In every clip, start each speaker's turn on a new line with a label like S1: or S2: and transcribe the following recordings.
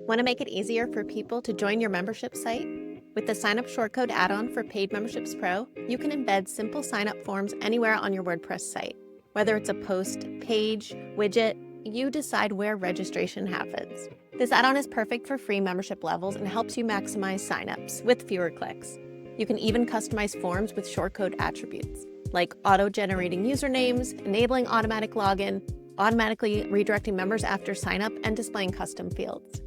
S1: Want to make it easier for people to join your membership site? With the Signup Shortcode add-on for Paid Memberships Pro, you can embed simple sign-up forms anywhere on your WordPress site. Whether it's a post, page, widget, you decide where registration happens. This add-on is perfect for free membership levels and helps you maximize signups with fewer clicks. You can even customize forms with shortcode attributes, like auto-generating usernames, enabling automatic login, automatically redirecting members after sign-up, and displaying custom fields.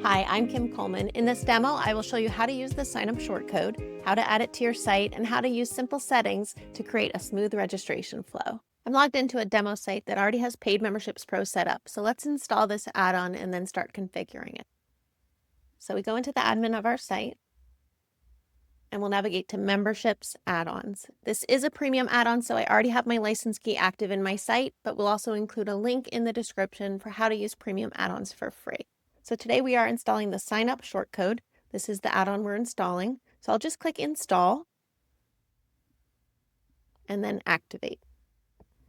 S1: Hi, I'm Kim Coleman. In this demo, I will show you how to use the Signup shortcode, how to add it to your site, and how to use simple settings to create a smooth registration flow. I'm logged into a demo site that already has Paid Memberships Pro set up, so let's install this add-on and then start configuring it. So we go into the admin of our site, and we'll navigate to Memberships Add-ons. This is a premium add-on, so I already have my license key active in my site, but we'll also include a link in the description for how to use premium add-ons for free. So today we are installing the Signup shortcode. This is the add-on we're installing. So I'll just click Install and then Activate.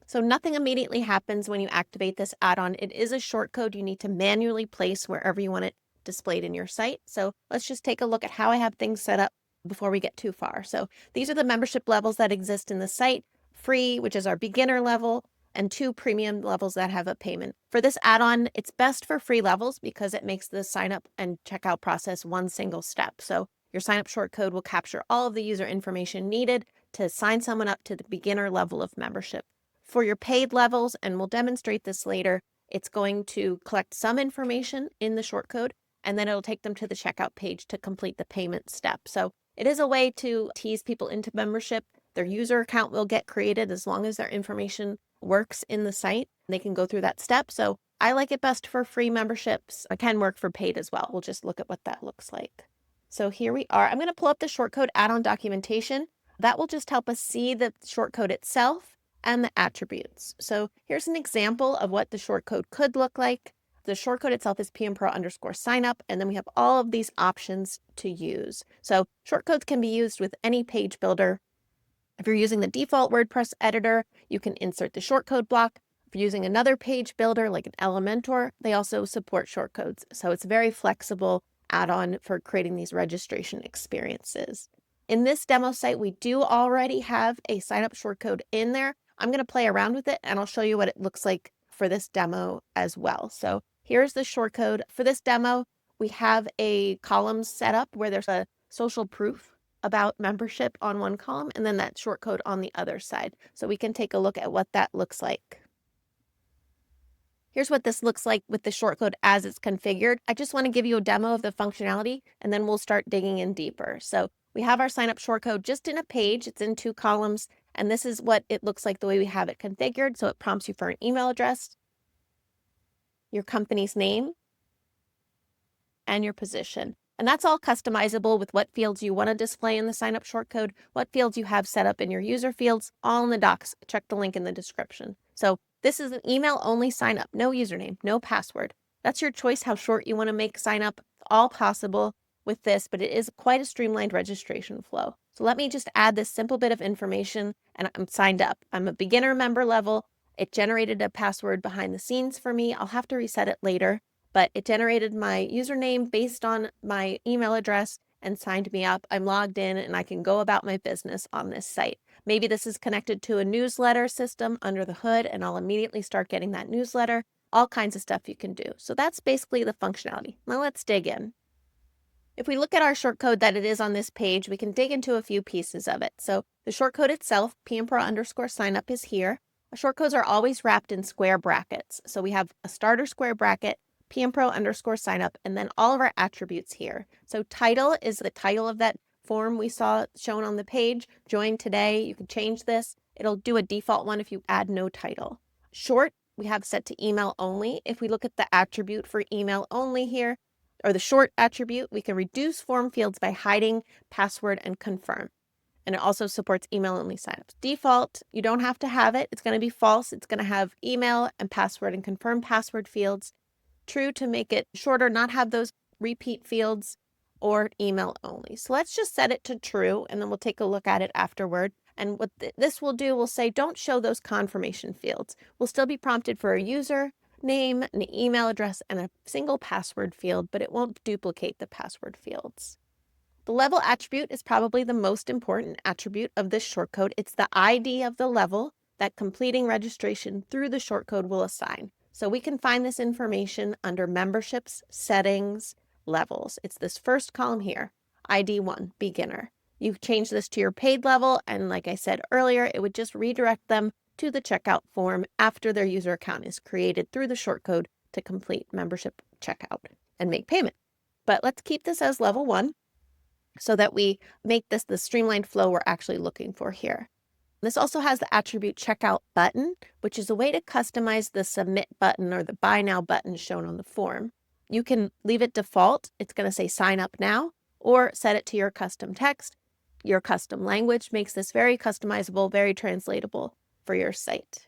S1: So nothing immediately happens when you activate this add-on. It is a shortcode you need to manually place wherever you want it displayed in your site. So let's just take a look at how I have things set up before we get too far. So these are the membership levels that exist in the site: free, which is our beginner level, and 2 premium levels that have a payment. For this add-on, it's best for free levels because it makes the sign up and checkout process one single step. So your sign up shortcode will capture all of the user information needed to sign someone up to the beginner level of membership. For your paid levels, and we'll demonstrate this later, it's going to collect some information in the shortcode, and then it'll take them to the checkout page to complete the payment step. So it is a way to tease people into membership. Their user account will get created as long as their information works in the site. They can go through that step. So I like it best for free memberships. It can work for paid as well. We'll just look at what that looks like. So here we are. I'm going to pull up the shortcode add-on documentation. That will just help us see the shortcode itself and the attributes. So here's an example of what the shortcode could look like. The shortcode itself is PMPro_signup, and then we have all of these options to use. So shortcodes can be used with any page builder. If you're using the default WordPress editor, you can insert the shortcode block. If you're using another page builder like an Elementor, they also support shortcodes. So it's a very flexible add-on for creating these registration experiences. In this demo site, we do already have a sign-up shortcode in there. I'm going to play around with it, and I'll show you what it looks like for this demo as well. So here's the shortcode. For this demo, we have a column set up where there's a social proof about membership on one column, and then that shortcode on the other side. So we can take a look at what that looks like. Here's what this looks like with the shortcode as it's configured. I just want to give you a demo of the functionality, and then we'll start digging in deeper. So we have our sign-up shortcode just in a page. It's in 2 columns, and this is what it looks like the way we have it configured. So it prompts you for an email address, your company's name, and your position. And that's all customizable with what fields you want to display in the sign-up shortcode, what fields you have set up in your user fields, all in the docs. Check the link in the description. So this is an email-only sign-up, no username, no password. That's your choice how short you want to make sign-up. All possible with this, but it is quite a streamlined registration flow. So let me just add this simple bit of information, and I'm signed up. I'm a beginner member level. It generated a password behind the scenes for me. I'll have to reset it later, but it generated my username based on my email address and signed me up. I'm logged in, and I can go about my business on this site. Maybe this is connected to a newsletter system under the hood, and I'll immediately start getting that newsletter. All kinds of stuff you can do. So that's basically the functionality. Now let's dig in. If we look at our shortcode that it is on this page, we can dig into a few pieces of it. So the shortcode itself, PMPro_signup, is here. Shortcodes are always wrapped in square brackets. So we have a starter square bracket, PMPro_signup, and then all of our attributes here. So title is the title of that form we saw shown on the page. Join today. You can change this. It'll do a default one if you add no title. Short, we have set to email only. If we look at the attribute for email only here, or the short attribute, we can reduce form fields by hiding password and confirm. And it also supports email-only signups. Default, you don't have to have it. It's going to be false. It's going to have email and password and confirm password fields. True, to make it shorter, not have those repeat fields, or email only. So let's just set it to true, and then we'll take a look at it afterward. And what this will do, we'll say, don't show those confirmation fields. We'll still be prompted for a user, name, an email address, and a single password field, but it won't duplicate the password fields. The level attribute is probably the most important attribute of this shortcode. It's the ID of the level that completing registration through the shortcode will assign. So we can find this information under memberships, settings, levels. It's this first column here, ID 1, beginner. You change this to your paid level, and like I said earlier, it would just redirect them to the checkout form after their user account is created through the shortcode to complete membership checkout and make payment. But let's keep this as level 1 so that we make this the streamlined flow we're actually looking for here. This also has the attribute checkout button, which is a way to customize the submit button or the buy now button shown on the form. You can leave it default. It's going to say sign up now, or set it to your custom text. Your custom language makes this very customizable, very translatable for your site.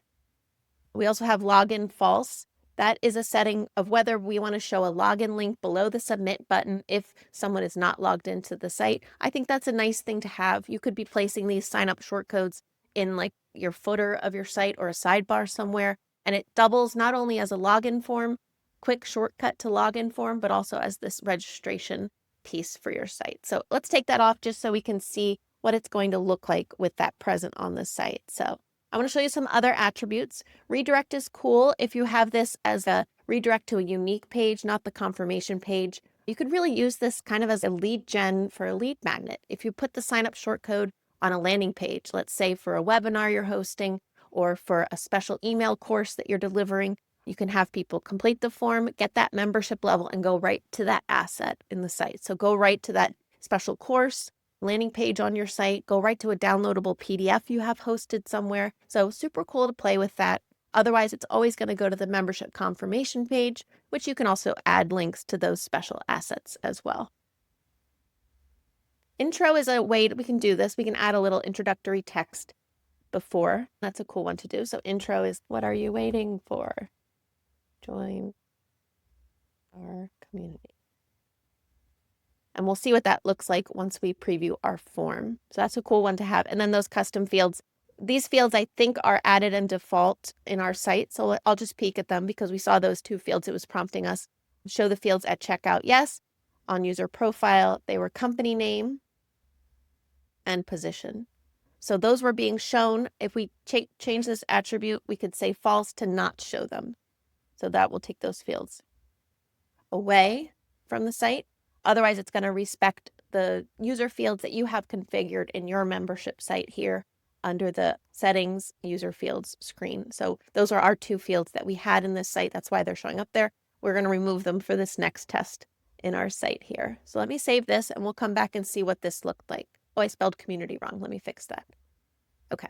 S1: We also have login false. That is a setting of whether we want to show a login link below the submit button if someone is not logged into the site. I think that's a nice thing to have. You could be placing these sign up shortcodes in like your footer of your site or a sidebar somewhere, and it doubles not only as a login form, quick shortcut to login form, but also as this registration piece for your site. So let's take that off just so we can see what it's going to look like with that present on the site. So I want to show you some other attributes. Redirect is cool if you have this as a redirect to a unique page, not the confirmation page. You could really use this kind of as a lead gen for a lead magnet. If you put the sign up shortcode on a landing page, let's say for a webinar you're hosting or for a special email course that you're delivering, you can have people complete the form, get that membership level, and go right to that asset in the site. So go right to that special course, landing page on your site, go right to a downloadable PDF you have hosted somewhere. So super cool to play with that. Otherwise, it's always going to go to the membership confirmation page, which you can also add links to those special assets as well. Intro is a way that we can do this. We can add a little introductory text before. That's a cool one to do. So intro is, what are you waiting for? Join our community. And we'll see what that looks like once we preview our form. So that's a cool one to have. And then those custom fields. These fields, I think, are added in default in our site. So I'll just peek at them because we saw those two fields. It was prompting us to show the fields at checkout. Yes, on user profile, they were company name and position. So those were being shown. If we change this attribute, we could say false to not show them. So that will take those fields away from the site. Otherwise, it's going to respect the user fields that you have configured in your membership site here under the settings user fields screen. So those are our two fields that we had in this site. That's why they're showing up there. We're going to remove them for this next test in our site here. So let me save this and we'll come back and see what this looked like. Oh, I spelled community wrong. Let me fix that. Okay.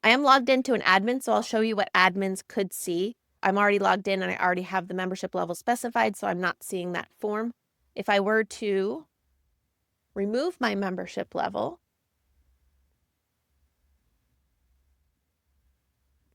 S1: I am logged into an admin, so I'll show you what admins could see. I'm already logged in and I already have the membership level specified, so I'm not seeing that form. If I were to remove my membership level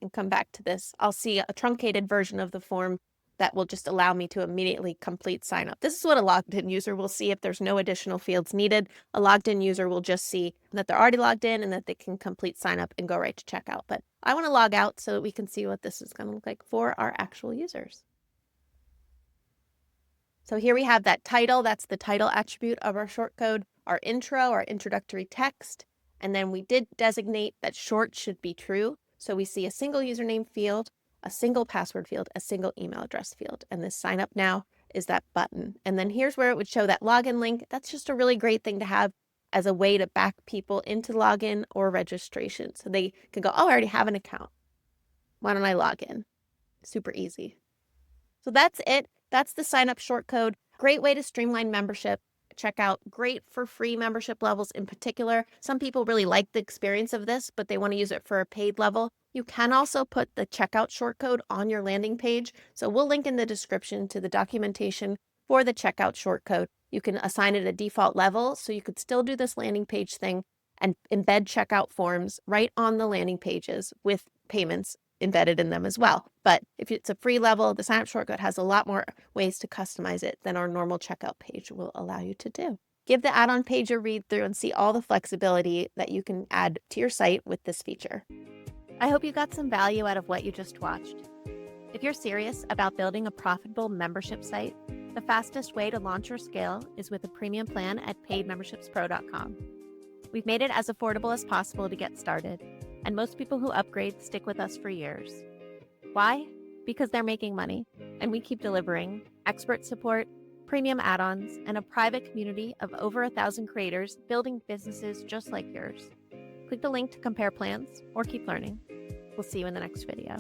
S1: and come back to this, I'll see a truncated version of the form that will just allow me to immediately complete sign up. This is what a logged in user will see if there's no additional fields needed. A logged in user will just see that they're already logged in and that they can complete sign up and go right to checkout. But I want to log out so that we can see what this is going to look like for our actual users. So here we have that title. That's the title attribute of our shortcode, our intro, our introductory text. And then we did designate that short should be true. So we see a single username field, a single password field, a single email address field. And this sign up now is that button. And then here's where it would show that login link. That's just a really great thing to have as a way to back people into login or registration. So they can go, oh, I already have an account. Why don't I log in? Super easy. So that's it. That's the sign up shortcode. Great way to streamline membership. Check out, great for free membership levels in particular. Some people really like the experience of this, but they want to use it for a paid level. You can also put the checkout shortcode on your landing page. So we'll link in the description to the documentation for the checkout shortcode. You can assign it a default level, so you could still do this landing page thing and embed checkout forms right on the landing pages with payments embedded in them as well. But if it's a free level, the sign up shortcode has a lot more ways to customize it than our normal checkout page will allow you to do. Give the add-on page a read through and see all the flexibility that you can add to your site with this feature. I hope you got some value out of what you just watched. If you're serious about building a profitable membership site, the fastest way to launch or scale is with a premium plan at paidmembershipspro.com. We've made it as affordable as possible to get started, and most people who upgrade stick with us for years. Why? Because they're making money, and we keep delivering expert support, premium add-ons, and a private community of over 1,000 creators building businesses just like yours. Click the link to compare plans or keep learning. We'll see you in the next video.